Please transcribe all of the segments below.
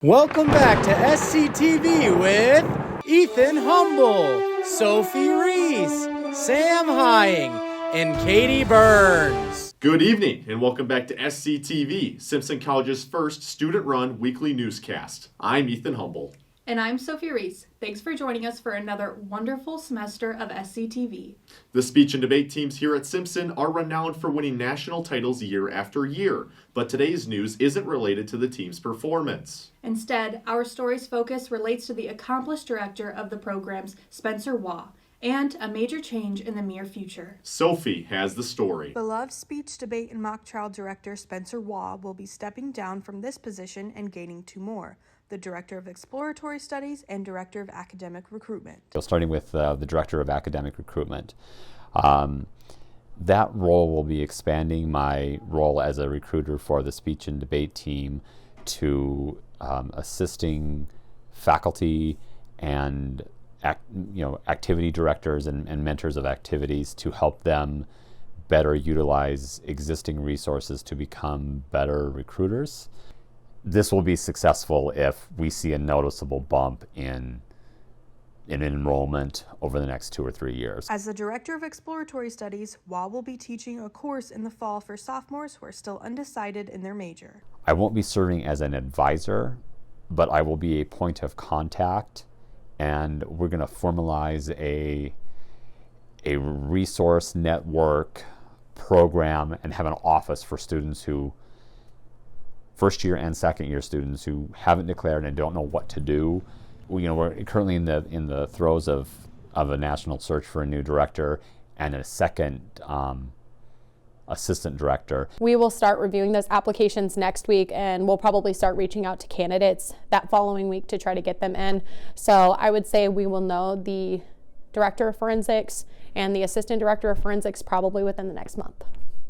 Welcome back to Sctv with Ethan Humble, Sophie Reese, Sam Hying, and Katie Burns. Good evening, and welcome back to Sctv, Simpson College's first student-run weekly newscast. I'm Ethan Humble. And I'm Sophie Reese. Thanks for joining us for another wonderful semester of Sctv. The speech and debate teams here at Simpson are renowned for winning national titles year after year, but today's news isn't related to the team's performance. Instead, our story's focus relates to the accomplished director of the programs, Spencer Waugh, and a major change in the near future. Sophie has the story. Beloved speech, debate, and mock trial director Spencer Waugh will be stepping down from this position and gaining two more: the Director of Exploratory Studies and Director of Academic Recruitment. Starting with the Director of Academic Recruitment. That role will be expanding my role as a recruiter for the speech and debate team to assisting faculty and activity directors and mentors of activities to help them better utilize existing resources to become better recruiters. This will be successful if we see a noticeable bump in enrollment over the next 2 or 3 years. As the Director of Exploratory Studies, Waugh will be teaching a course in the fall for sophomores who are still undecided in their major. I won't be serving as an advisor, but I will be a point of contact, and we're going to formalize a resource network program and have an office for students who, first year and second year students who haven't declared and don't know what to do. We're currently in the throes of a national search for a new director and a second assistant director. We will start reviewing those applications next week, and we'll probably start reaching out to candidates that following week to try to get them in. So I would say we will know the Director of Forensics and the Assistant Director of Forensics probably within the next month.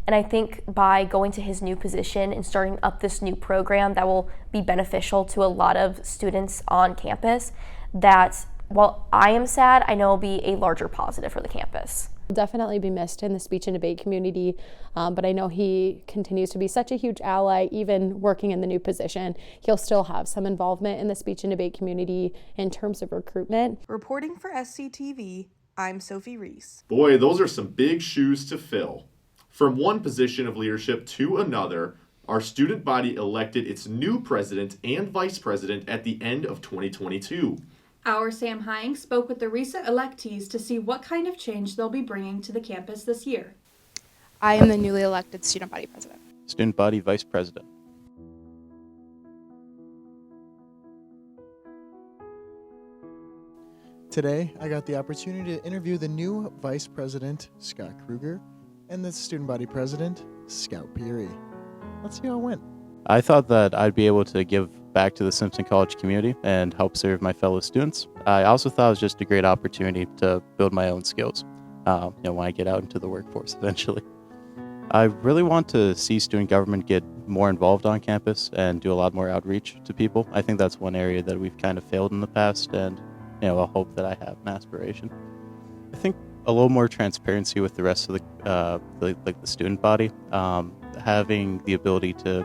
And I think by going to his new position and starting up this new program that will be beneficial to a lot of students on campus, that while I am sad, I know will be a larger positive for the campus. He'll definitely be missed in the speech and debate community, but I know he continues to be such a huge ally. Even working in the new position, he'll still have some involvement in the speech and debate community in terms of recruitment. Reporting for Sctv, I'm Sophie Reese. Boy, those are some big shoes to fill. From one position of leadership to another, our student body elected its new president and vice president at the end of 2022. Our Sam Hying spoke with the recent electees to see what kind of change they'll be bringing to the campus this year. I am the newly elected student body president. Student body vice president. Today, I got the opportunity to interview the new vice president, Scott Kruger, and the student body president, Scout Peary. Let's see how it went. I thought that I'd be able to give back to the Simpson College community and help serve my fellow students. I also thought it was just a great opportunity to build my own skills, when I get out into the workforce eventually. I really want to see student government get more involved on campus and do a lot more outreach to people. I think that's one area that we've kind of failed in the past, and a hope that I have, an aspiration. I think a little more transparency with the rest of the student body, having the ability to,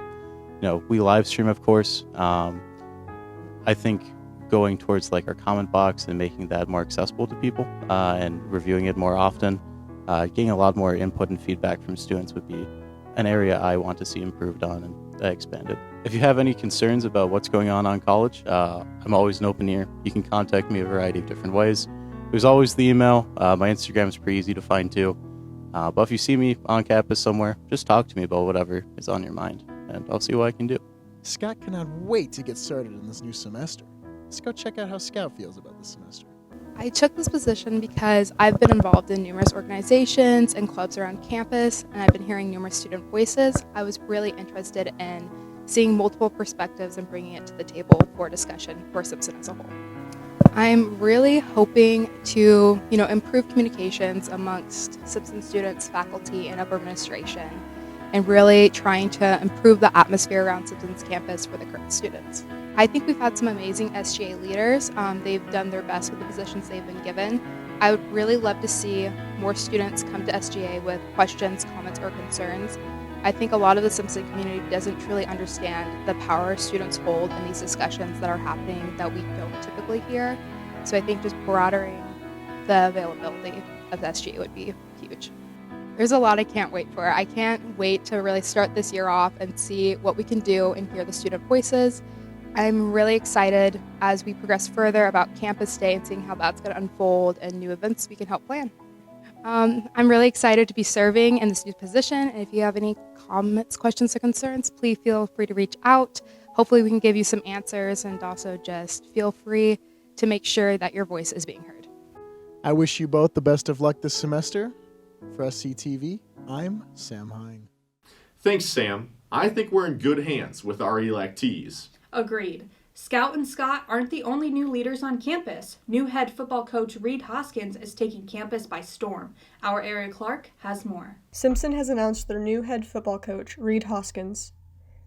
we live stream, of course. I think going towards our comment box and making that more accessible to people and reviewing it more often, getting a lot more input and feedback from students would be an area I want to see improved on and expanded. If you have any concerns about what's going on college, I'm always an open ear. You can contact me a variety of different ways. There's always the email. My Instagram is pretty easy to find too. But if you see me on campus somewhere, just talk to me about whatever is on your mind, and I'll see what I can do. Scott cannot wait to get started in this new semester. Let's go check out how Scout feels about this semester. I took this position because I've been involved in numerous organizations and clubs around campus, and I've been hearing numerous student voices. I was really interested in seeing multiple perspectives and bringing it to the table for discussion for Simpson as a whole. I'm really hoping to, improve communications amongst Simpson students, faculty, and upper administration, and really trying to improve the atmosphere around Simpson's campus for the current students. I think we've had some amazing SGA leaders. They've done their best with the positions they've been given. I would really love to see more students come to SGA with questions, comments, or concerns. I think a lot of the Simpson community doesn't truly understand the power students hold in these discussions that are happening that we don't typically hear. So I think just broadening the availability of SG would be huge. There's a lot I can't wait for. I can't wait to really start this year off and see what we can do and hear the student voices. I'm really excited as we progress further about Campus Day and seeing how that's going to unfold and new events we can help plan. I'm really excited to be serving in this new position, and if you have any comments, questions, or concerns, please feel free to reach out. Hopefully we can give you some answers, and also just feel free to make sure that your voice is being heard. I wish you both the best of luck this semester. For SCTV, I'm Sam Hying. Thanks, Sam. I think we're in good hands with our electees. Agreed. Scout and Scott aren't the only new leaders on campus. New head football coach Reese Hoskins is taking campus by storm. Our Ariel Clark has more. Simpson has announced their new head football coach, Reese Hoskins.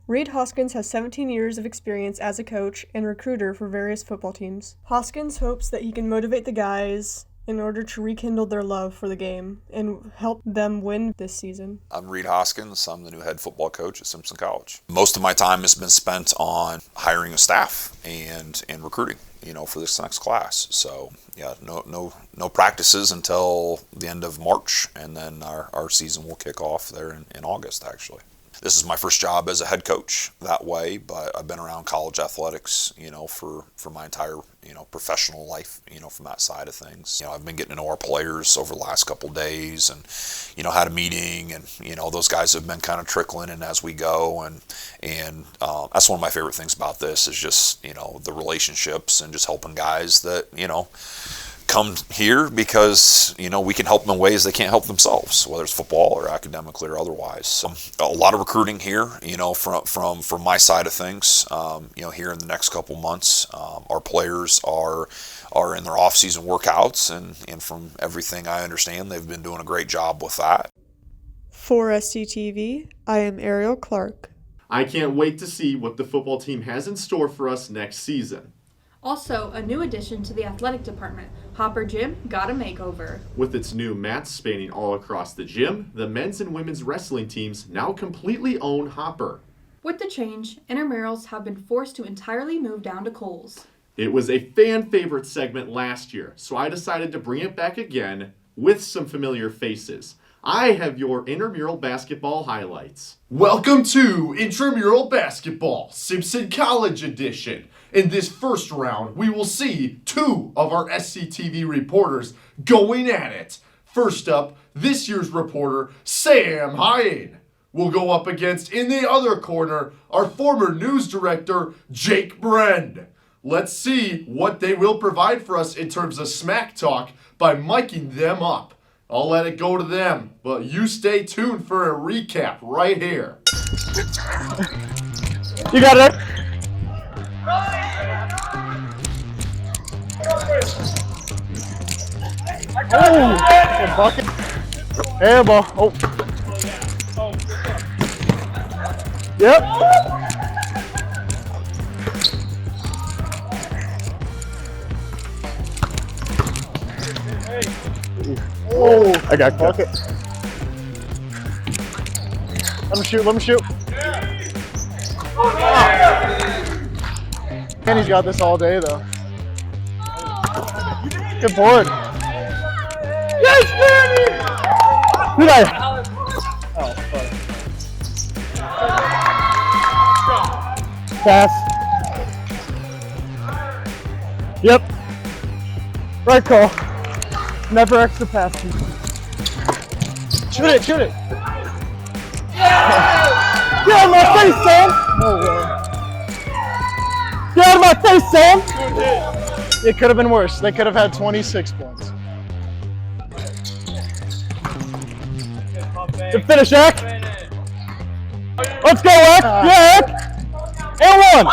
Reese Hoskins has 17 years of experience as a coach and recruiter for various football teams. Hoskins hopes that he can motivate the guys in order to rekindle their love for the game and help them win this season. I'm Reese Hoskins. I'm the new head football coach at Simpson College. Most of my time has been spent on hiring a staff and recruiting, for this next class. So yeah, no practices until the end of March, and then our season will kick off there in August, actually. This is my first job as a head coach that way, but I've been around college athletics, for my entire, professional life, from that side of things. I've been getting to know our players over the last couple of days, and, had a meeting, and, those guys have been kind of trickling in as we go, and that's one of my favorite things about this is just, the relationships and just helping guys that, come here because we can help them in ways they can't help themselves, whether it's football or academically or otherwise. So a lot of recruiting here, from my side of things. Here in the next couple months, our players are in their off-season workouts, and from everything I understand, they've been doing a great job with that. For SCTV, I am Ariel Clark. I can't wait to see what the football team has in store for us next season. Also, a new addition to the athletic department, Hopper Gym got a makeover. With its new mats spanning all across the gym, the men's and women's wrestling teams now completely own Hopper. With the change, intramurals have been forced to entirely move down to Kohl's. It was a fan favorite segment last year, so I decided to bring it back again with some familiar faces. I have your intramural basketball highlights. Welcome to Intramural Basketball, Simpson College Edition. In this first round, we will see two of our SCTV reporters going at it. First up, this year's reporter, Sam Hying, will go up against, in the other corner, our former news director, Jake Brend. Let's see what they will provide for us in terms of smack talk by miking them up. I'll let it go to them, but you stay tuned for a recap right here. You got it. Oh, bucket. Air ball. Oh. Yep. Oh, I got bucket. Let me shoot. And he's got this all day, though. Good board. Yes, Manny! Who'd I? Oh, fuck. Pass. Yep. Right call. Never extra pass. Shoot it. Get out of my face, Sam! No way. Get out of my face, Sam! It could have been worse. They could have had 26 points. Good finish, Ack. Let's go, Ack. Yeah, Ack. And one.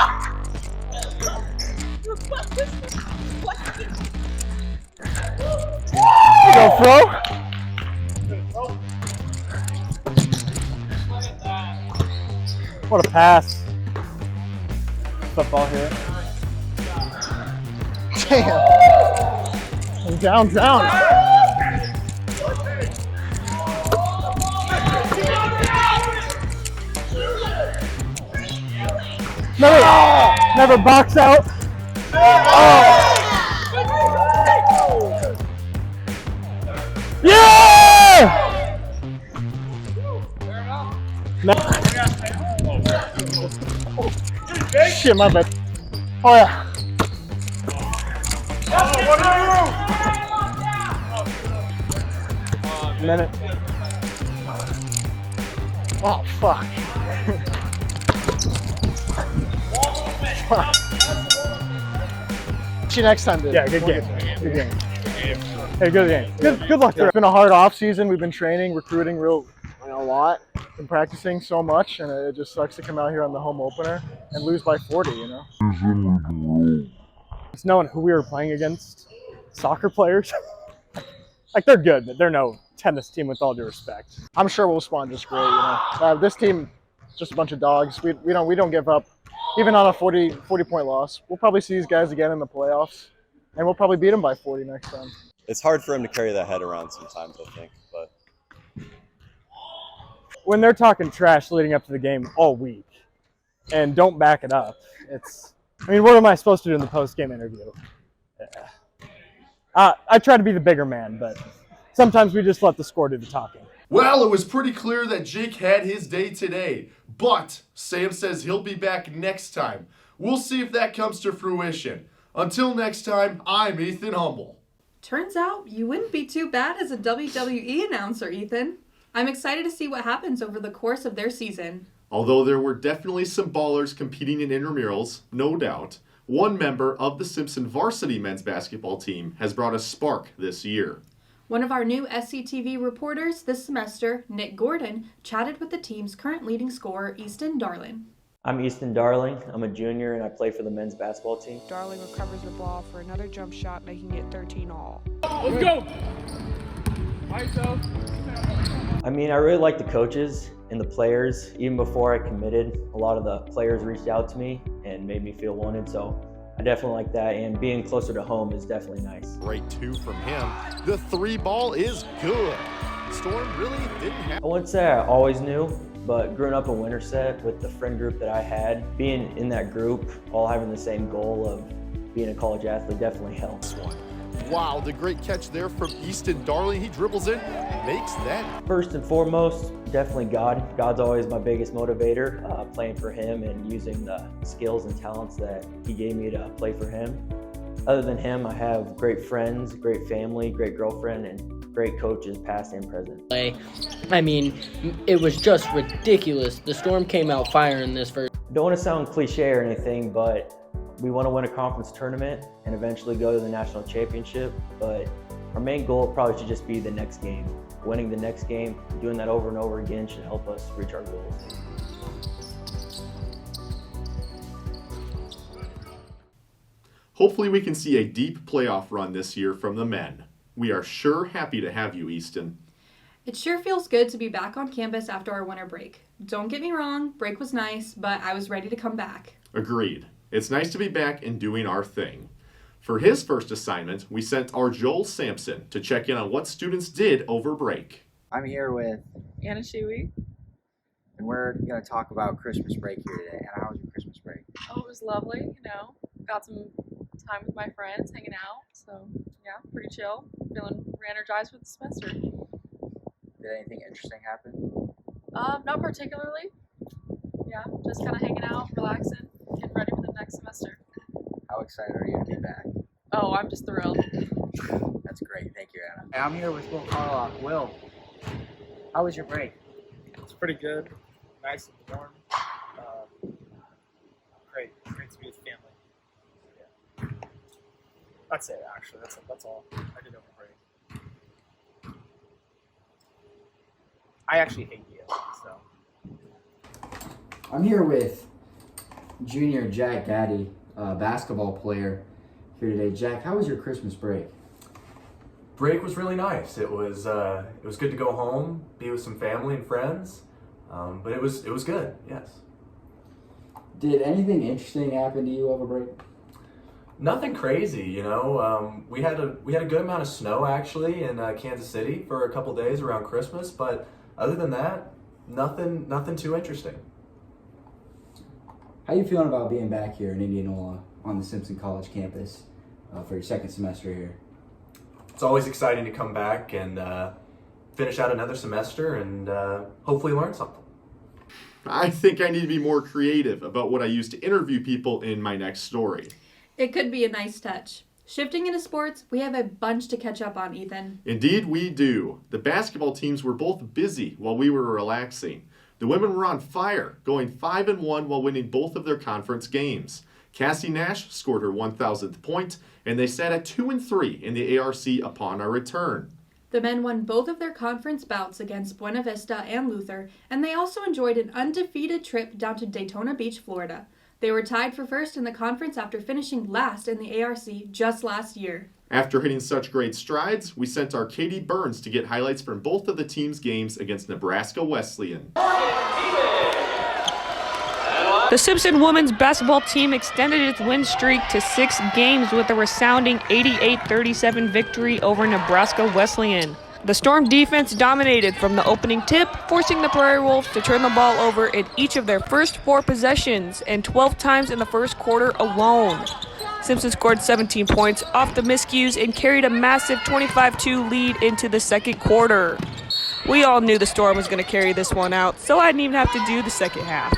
Go, Fro. What a pass. Football here. Damn. Down. Never box out. Yeah! Shit, my bad. Oh yeah. Minute. Oh fuck. See you next time, dude. Yeah, good game. Good game. Hey, good game. Good luck there. It's been a hard off season. We've been training, recruiting a lot, been practicing so much, and it just sucks to come out here on the home opener and lose by 40, you know? It's knowing who we were playing against, soccer players. Like, they're good, but they're no tennis team with all due respect. I'm sure we'll spawn just great, you know? This team, just a bunch of dogs. We don't give up, even on a 40-point loss. We'll probably see these guys again in the playoffs, and we'll probably beat them by 40 next time. It's hard for him to carry that head around sometimes, I think, but when they're talking trash leading up to the game all week and don't back it up, I mean, what am I supposed to do in the post-game interview? I try to be the bigger man, but sometimes we just let the score do the talking. Well, it was pretty clear that Jake had his day today, but Sam says he'll be back next time. We'll see if that comes to fruition. Until next time, I'm Ethan Humble. Turns out you wouldn't be too bad as a WWE announcer, Ethan. I'm excited to see what happens over the course of their season. Although there were definitely some ballers competing in intramurals, no doubt, one member of the Simpson varsity men's basketball team has brought a spark this year. One of our new SCTV reporters this semester, Nick Gordon, chatted with the team's current leading scorer, Easton Darling. I'm Easton Darling. I'm a junior and I play for the men's basketball team. Darling recovers the ball for another jump shot, making it 13 all. Let's go! I mean, I really like the coaches and the players. Even before I committed, a lot of the players reached out to me and made me feel wanted, so I definitely like that, and being closer to home is definitely nice. Great two from him. The three ball is good. Storm really didn't have... I wouldn't say I always knew, but growing up in Winterset with the friend group that I had, being in that group, all having the same goal of being a college athlete definitely helps. Wow, the great catch there from Easton Darling. He dribbles in, makes that. First and foremost, definitely God. God's always my biggest motivator, playing for him and using the skills and talents that he gave me to play for him. Other than him, I have great friends, great family, great girlfriend, and great coaches, past and present. I mean, it was just ridiculous. The Storm came out firing this first. Don't want to sound cliche or anything, but we want to win a conference tournament and eventually go to the national championship, but our main goal probably should just be the next game. Winning the next game, doing that over and over again should help us reach our goals. Hopefully we can see a deep playoff run this year from the men. We are sure happy to have you, Easton. It sure feels good to be back on campus after our winter break. Don't get me wrong, break was nice, but I was ready to come back. Agreed. It's nice to be back and doing our thing. For his first assignment, we sent our Joel Sampson to check in on what students did over break. I'm here with Anna Shui. and we're going to talk about Christmas break here today. Anna, how was your Christmas break? Oh, it was lovely, you know. Got some time with my friends, hanging out. So, yeah, pretty chill. Feeling re-energized for the semester. Did anything interesting happen? Not particularly. Yeah, just kind of hanging out, relaxing, getting ready for the next semester. How excited are you to be back? Oh, I'm just thrilled. That's great. Thank you, Anna. Hey, I'm here with Will Carlock. Will, how was your break? It's pretty good. Nice and warm. Great to be with family. Yeah. That's it, actually. That's all I did over break. I actually hate you, so. I'm here with junior Jack Gaddy, basketball player here today. Jack, how was your Christmas break? Break was really nice. It was good to go home, be with some family and friends, but it was good. Yes. Did anything interesting happen to you over break? Nothing crazy, you know. We had a good amount of snow actually in Kansas City for a couple days around Christmas, but other than that, nothing too interesting. How are you feeling about being back here in Indianola on the Simpson College campus for your second semester here? It's always exciting to come back and finish out another semester and hopefully learn something. I think I need to be more creative about what I use to interview people in my next story. It could be a nice touch. Shifting into sports, we have a bunch to catch up on, Ethan. Indeed we do. The basketball teams were both busy while we were relaxing. The women were on fire, going 5-1 while winning both of their conference games. Cassie Nash scored her 1,000th point, and they sat at 2-3 in the ARC upon our return. The men won both of their conference bouts against Buena Vista and Luther, and they also enjoyed an undefeated trip down to Daytona Beach, Florida. They were tied for first in the conference after finishing last in the ARC just last year. After hitting such great strides, we sent our Katie Burns to get highlights from both of the teams' games against Nebraska Wesleyan. The Simpson women's basketball team extended its win streak to 6 games with a resounding 88-37 victory over Nebraska Wesleyan. The Storm defense dominated from the opening tip, forcing the Prairie Wolves to turn the ball over in each of their first 4 possessions and 12 times in the first quarter alone. Simpson scored 17 points off the miscues and carried a massive 25-2 lead into the second quarter. We all knew the Storm was going to carry this one out, so I didn't even have to do the second half.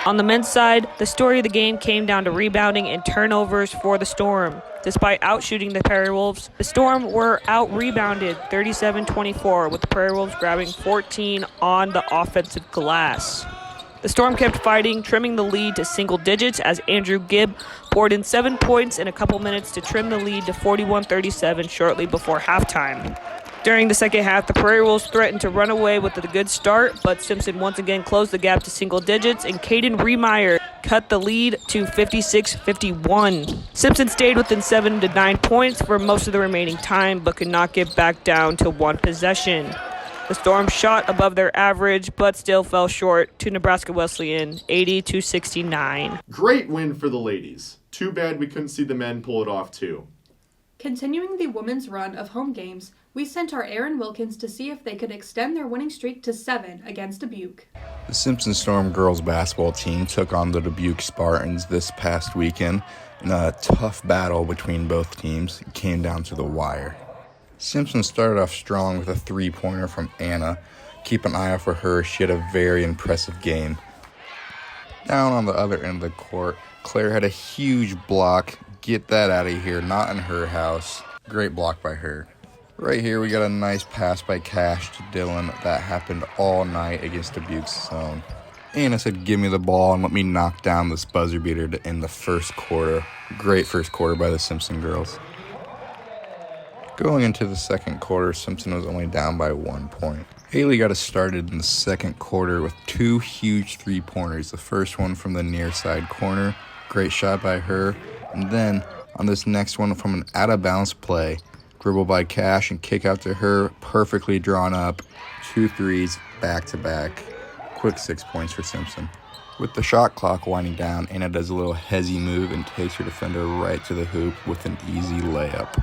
On the men's side, the story of the game came down to rebounding and turnovers for the Storm. Despite outshooting the Prairie Wolves, the Storm were out-rebounded 37-24, with the Prairie Wolves grabbing 14 on the offensive glass. The Storm kept fighting, trimming the lead to single digits as Andrew Gibb poured in 7 points in a couple minutes to trim the lead to 41-37 shortly before halftime. During the second half, the Prairie Wolves threatened to run away with a good start, but Simpson once again closed the gap to single digits, and Caden Remeyer cut the lead to 56-51. Simpson stayed within 7 to 9 points for most of the remaining time, but could not get back down to 1 possession. The Storm shot above their average, but still fell short to Nebraska Wesleyan, 80-69. Great win for the ladies. Too bad we couldn't see the men pull it off too. Continuing the women's run of home games, we sent our Aaron Wilkins to see if they could extend their winning streak to 7 against Dubuque. The Simpson Storm girls basketball team took on the Dubuque Spartans this past weekend in a tough battle between both teams. It came down to the wire. Simpson started off strong with a 3-pointer from Anna. Keep an eye out for her. She had a very impressive game. Down on the other end of the court, Claire had a huge block. Get that out of here, not in her house. Great block by her. Right here, we got a nice pass by Cash to Dylan that happened all night against Dubuque's zone. Anna said, give me the ball and let me knock down this buzzer beater to end the first quarter. Great first quarter by the Simpson girls. Going into the second quarter, Simpson was only down by 1 point. Haley got us started in the second quarter with 2 huge 3-pointers. The first one from the near side corner. Great shot by her. And then on this next one from an out-of-bounds play, dribble by Cash and kick out to her, perfectly drawn up, 2 threes back-to-back. Quick 6 points for Simpson. With the shot clock winding down, Anna does a little hezzy move and takes her defender right to the hoop with an easy layup.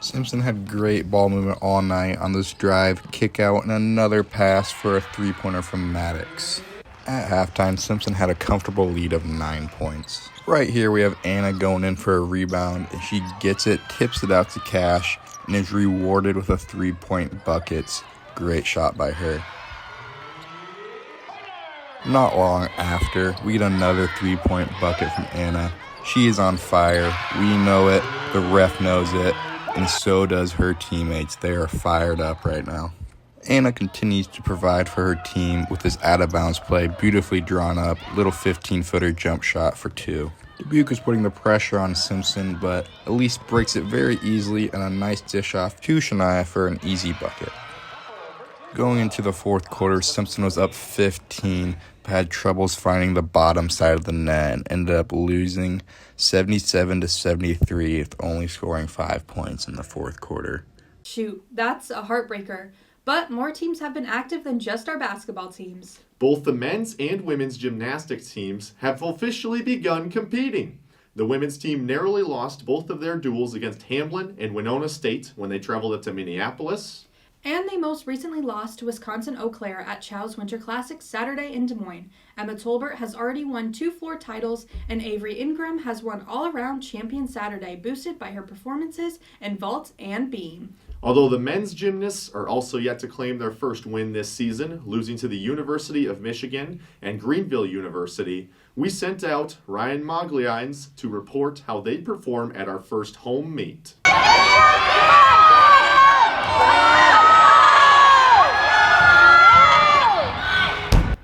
Simpson had great ball movement all night on this drive, kick out, and another pass for a 3-pointer from Maddox. At halftime, Simpson had a comfortable lead of 9 points. Right here, we have Anna going in for a rebound, and she gets it, tips it out to Cash, and is rewarded with a 3-point bucket. Great shot by her. Not long after, we get another 3-point bucket from Anna. She is on fire. We know it. The ref knows it. And so does her teammates. They are fired up right now. Anna continues to provide for her team with this out-of-bounds play, beautifully drawn up, little 15-footer jump shot for 2. Dubuque is putting the pressure on Simpson, but Elise breaks it very easily and a nice dish off to Shania for an easy bucket. Going into the fourth quarter, Simpson was up 15, but had troubles finding the bottom side of the net and ended up losing 77-73 with only scoring 5 points in the fourth quarter. Shoot, that's a heartbreaker. But more teams have been active than just our basketball teams. Both the men's and women's gymnastics teams have officially begun competing. The women's team narrowly lost both of their duels against Hamlin and Winona State when they traveled up to Minneapolis. And they most recently lost to Wisconsin Eau Claire at Chow's Winter Classic Saturday in Des Moines. Emma Tolbert has already won 2 floor titles, and Avery Ingram has won all-around champion Saturday, boosted by her performances in vault and beam. Although the men's gymnasts are also yet to claim their first win this season, losing to the University of Michigan and Greenville University, we sent out Ryan Mogliines to report how they perform at our first home meet.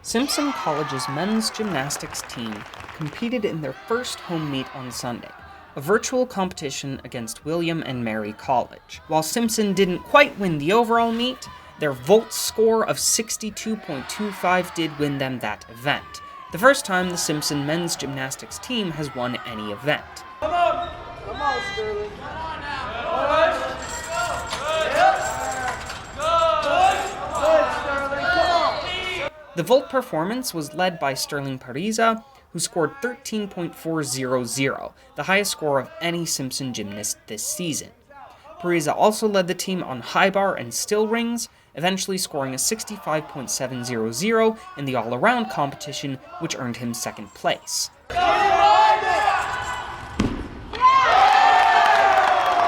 Simpson College's men's gymnastics team competed in their first home meet on Sunday, a virtual competition against William and Mary College. While Simpson didn't quite win the overall meet, their vault score of 62.25 did win them that event, the first time the Simpson men's gymnastics team has won any event. Come on! Come on, Sterling. Come on now. The vault performance was led by Sterling Pariza, who scored 13.400, the highest score of any Simpson gymnast this season. Pariza also led the team on high bar and still rings, eventually scoring a 65.700 in the all-around competition, which earned him second place.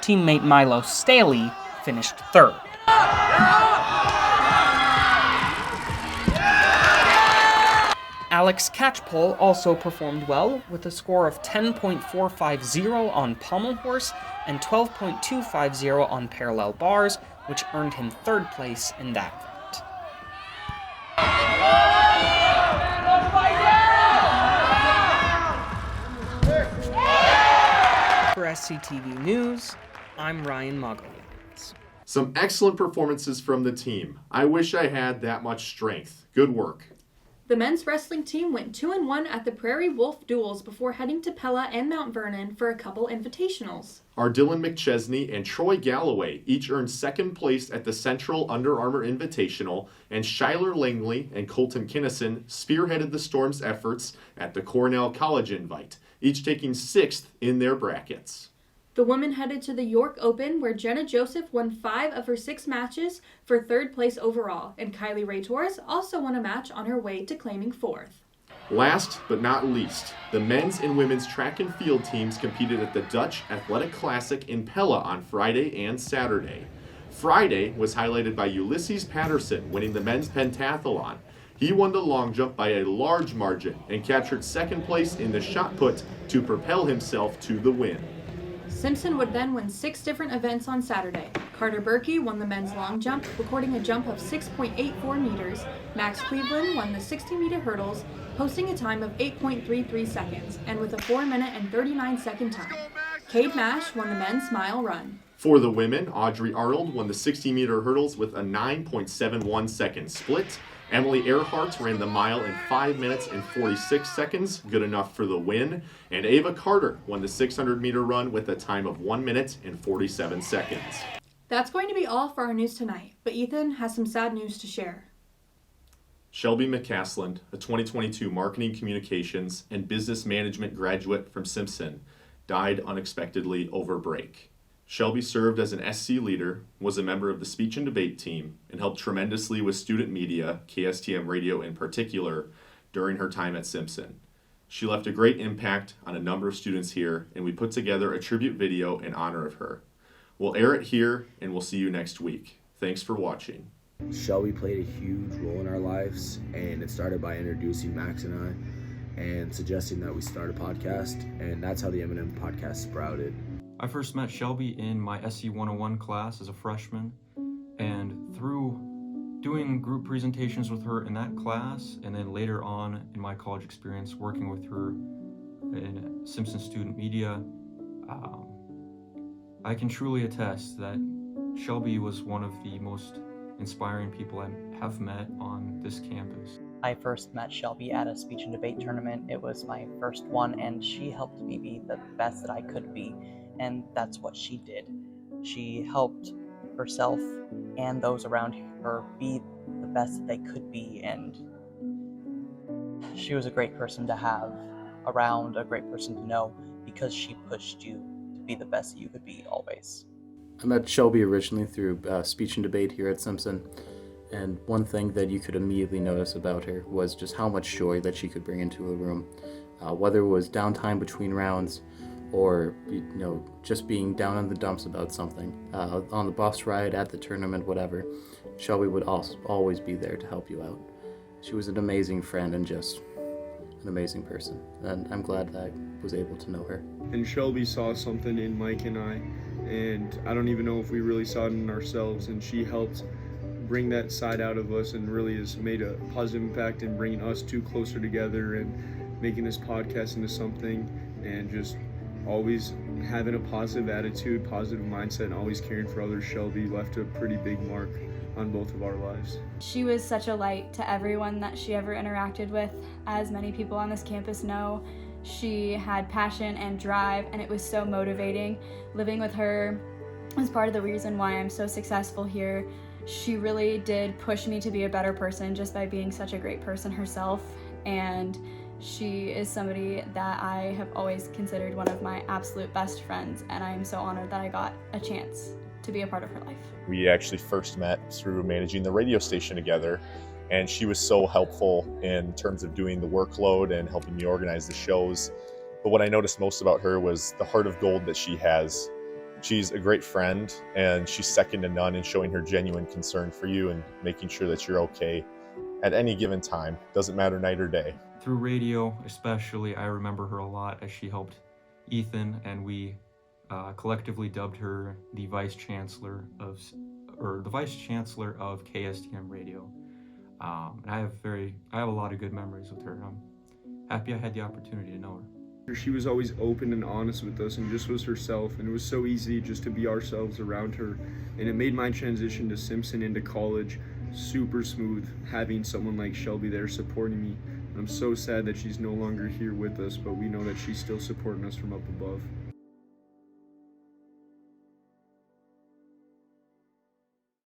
Teammate Milo Staley finished third. Alex Catchpole also performed well, with a score of 10.450 on pommel horse and 12.250 on parallel bars, which earned him third place in that event. For Sctv News, I'm Ryan Mogliines. Some excellent performances from the team. I wish I had that much strength. Good work. The men's wrestling team went 2-1 at the Prairie Wolf Duels before heading to Pella and Mount Vernon for a couple invitationals. Our Dylan McChesney and Troy Galloway each earned second place at the Central Under Armour Invitational, and Shyler Langley and Colton Kinnison spearheaded the Storm's efforts at the Cornell College Invite, each taking 6th in their brackets. The women headed to the York Open, where Jenna Joseph won 5 of her 6 matches for 3rd place overall, and Kylie Ray Torres also won a match on her way to claiming 4th. Last but not least, the men's and women's track and field teams competed at the Dutch Athletic Classic in Pella on Friday and Saturday. Friday was highlighted by Ulysses Patterson winning the men's pentathlon. He won the long jump by a large margin and captured 2nd place in the shot put to propel himself to the win. Simpson would then win 6 different events on Saturday. Carter Berkey won the men's long jump, recording a jump of 6.84 meters. Max Cleveland won the 60-meter hurdles, posting a time of 8.33 seconds, and with a 4-minute and 39-second time. Cade Mash won the men's mile run. For the women, Audrey Arnold won the 60-meter hurdles with a 9.71 second split. Emily Earhart ran the mile in 5 minutes and 46 seconds, good enough for the win. And Ava Carter won the 600-meter run with a time of 1 minute and 47 seconds. That's going to be all for our news tonight, but Ethan has some sad news to share. Shelby McCasland, a 2022 Marketing Communications and Business Management graduate from Simpson, died unexpectedly over break. Shelby served as an SC leader, was a member of the speech and debate team, and helped tremendously with student media, KSTM radio in particular, during her time at Simpson. She left a great impact on a number of students here, and we put together a tribute video in honor of her. We'll air it here, and we'll see you next week. Thanks for watching. Shelby played a huge role in our lives, and it started by introducing Max and I and suggesting that we start a podcast, and that's how the M&M podcast sprouted. I first met Shelby in my SC 101 class as a freshman, and through doing group presentations with her in that class, and then later on in my college experience working with her in Simpson Student Media, I can truly attest that Shelby was one of the most inspiring people I have met on this campus. I first met Shelby at a speech and debate tournament. It was my first one, and she helped me be the best that I could be. And that's what she did. She helped herself and those around her be the best that they could be, and she was a great person to have around, a great person to know, because she pushed you to be the best that you could be always. I met Shelby originally through speech and debate here at Simpson, and one thing that you could immediately notice about her was just how much joy that she could bring into a room, whether it was downtime between rounds or just being down in the dumps about something, on the bus ride, at the tournament, whatever. Shelby would always be there to help you out. She was an amazing friend and just an amazing person, and I'm glad that I was able to know her. And Shelby saw something in Mike and I, and I don't even know if we really saw it in ourselves, and she helped bring that side out of us and really has made a positive impact in bringing us two closer together and making this podcast into something, and just always having a positive attitude, positive mindset, and always caring for others. Shelby left a pretty big mark on both of our lives. She was such a light to everyone that she ever interacted with. As many people on this campus know, she had passion and drive, and it was so motivating. Living with her was part of the reason why I'm so successful here. She really did push me to be a better person just by being such a great person herself, and she is somebody that I have always considered one of my absolute best friends, and I am so honored that I got a chance to be a part of her life. We actually first met through managing the radio station together, and she was so helpful in terms of doing the workload and helping me organize the shows. But what I noticed most about her was the heart of gold that she has. She's a great friend, and she's second to none in showing her genuine concern for you and making sure that you're okay at any given time. Doesn't matter night or day. Through radio especially, I remember her a lot as she helped Ethan, and we collectively dubbed her the Vice Chancellor of KSTM Radio. And I have a lot of good memories with her. I'm happy I had the opportunity to know her. She was always open and honest with us and just was herself, and it was so easy just to be ourselves around her, and it made my transition to Simpson into college super smooth, having someone like Shelby there supporting me. I'm so sad that she's no longer here with us, but we know that she's still supporting us from up above.